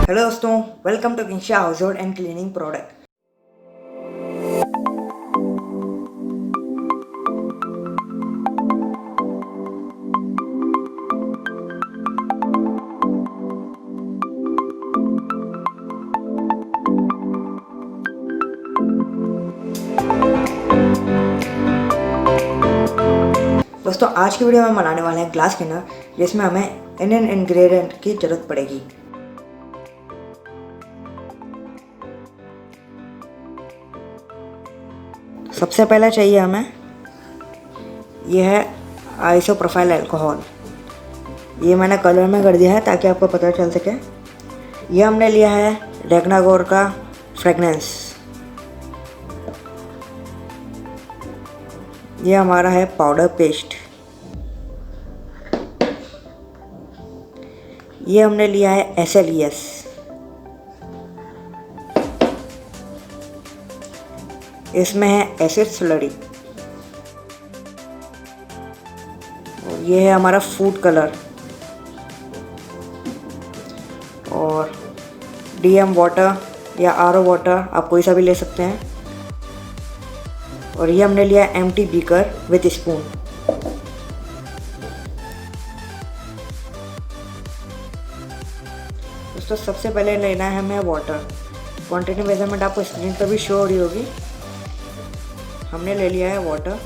Hello दोस्तों, welcome to Kingstar household and cleaning product. दोस्तों, आज की वीडियो में बनाने वाले हैं ग्लास क्लीनर, जिसमें हमें इंडियन इंग्रेडिएंट की ज़रूरत पड़ेगी। सबसे पहले चाहिए हमें यह है आइसोप्रोफाइल अल्कोहल। ये मैंने कलर में कर दिया है ताकि आपको पता चल सके। ये हमने लिया है रेगनागोर का फ्रेगनेंस। ये हमारा है पाउडर पेस्ट। ये हमने लिया है SLES। इसमें है एसिड स्लरी। और ये है हमारा फूड कलर और DM वाटर या RO वाटर, आप कोई सा भी ले सकते हैं। और ये हमने लिया एम्प्टी बीकर विथ स्पून। दोस्तों, सबसे पहले लेना है हमें वाटर। क्वांटिटी मेजरमेंट आपको स्क्रीन पर भी शो हो रही होगी। हमने ले लिया है वाटर।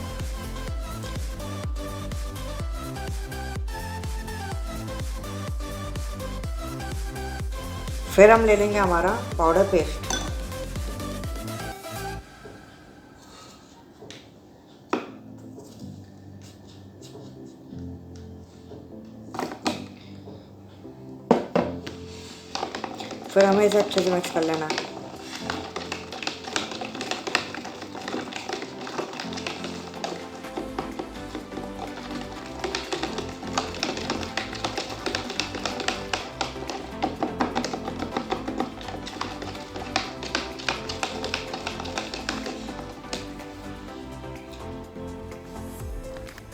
फिर हम ले लेंगे हमारा पाउडर पेस्ट। फिर हमें इसे अच्छे से मिक्स कर लेना है।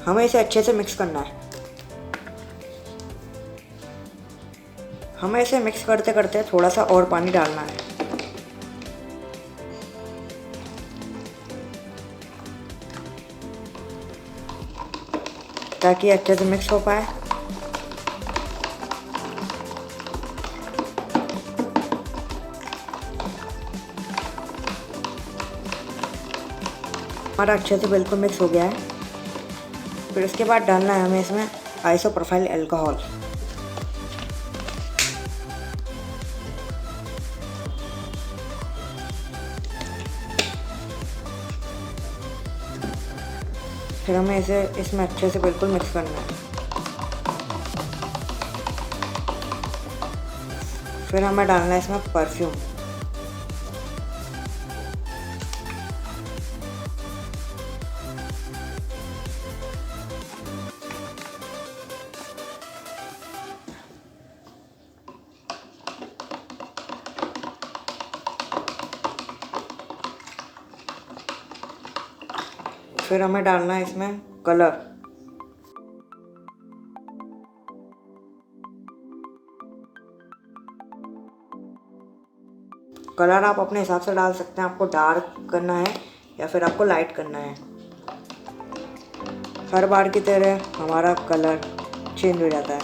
हमें इसे अच्छे से मिक्स करना है। हमें इसे मिक्स करते करते थोड़ा सा और पानी डालना है। ताकि अच्छे से मिक्स हो पाए। हमारा अच्छे से बिल्कुल मिक्स हो गया है। फिर उसके बाद डालना है हमें इसमें आइसोप्रोफाइल अल्कोहल। फिर हमें इसे इसमें अच्छे से बिल्कुल मिक्स करना है। फिर हमें डालना है इसमें परफ्यूम। फिर हमें डालना है इसमें कलर। कलर आप अपने हिसाब से डाल सकते हैं। आपको डार्क करना है या फिर आपको लाइट करना है। हर बार की तरह हमारा कलर चेंज हो जाता है।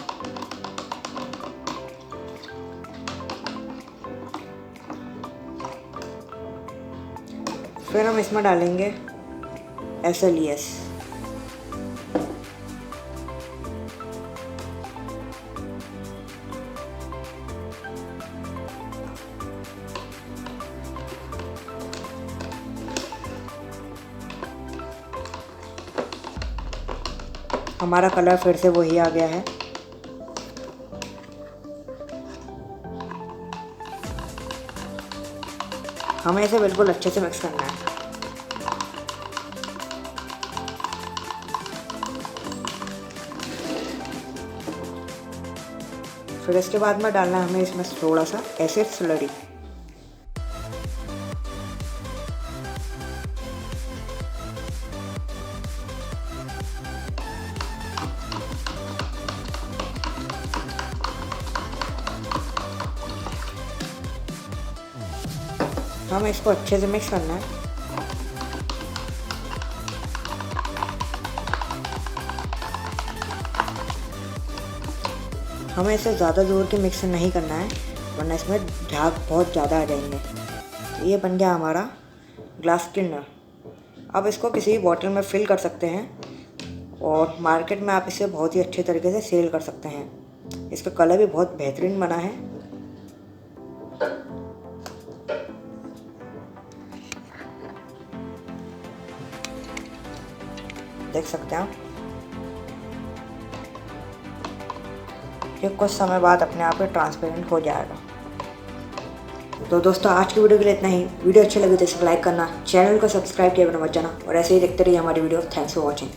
फिर हम इसमें डालेंगे SLES। हमारा कलर फिर से वही आ गया है। हमें इसे बिल्कुल अच्छे से मिक्स करना है। फिर इसके बाद में डालना है हमें इसमें थोड़ा सा एसिड स्लरी। हमें इसको अच्छे से मिक्स करना है। हमें इसे ज़्यादा जोर के मिक्स नहीं करना है, वरना इसमें झाग बहुत ज़्यादा आ जाएंगे। तो ये बन गया हमारा ग्लास क्लीनर। अब इसको किसी भी बॉटल में फिल कर सकते हैं और मार्केट में आप इसे बहुत ही अच्छे तरीके से सेल कर सकते हैं। इसका कलर भी बहुत बेहतरीन बना है। देख सकते हैं आप, ये कुछ समय बाद अपने आप ही ट्रांसपेरेंट हो जाएगा। तो दोस्तों आज की वीडियो के लिए इतना ही। वीडियो अच्छी लगी तो इसे लाइक करना, चैनल को सब्सक्राइब किया बिना मत जाना और ऐसे ही देखते रहिए हमारी वीडियो। Thanks for watching.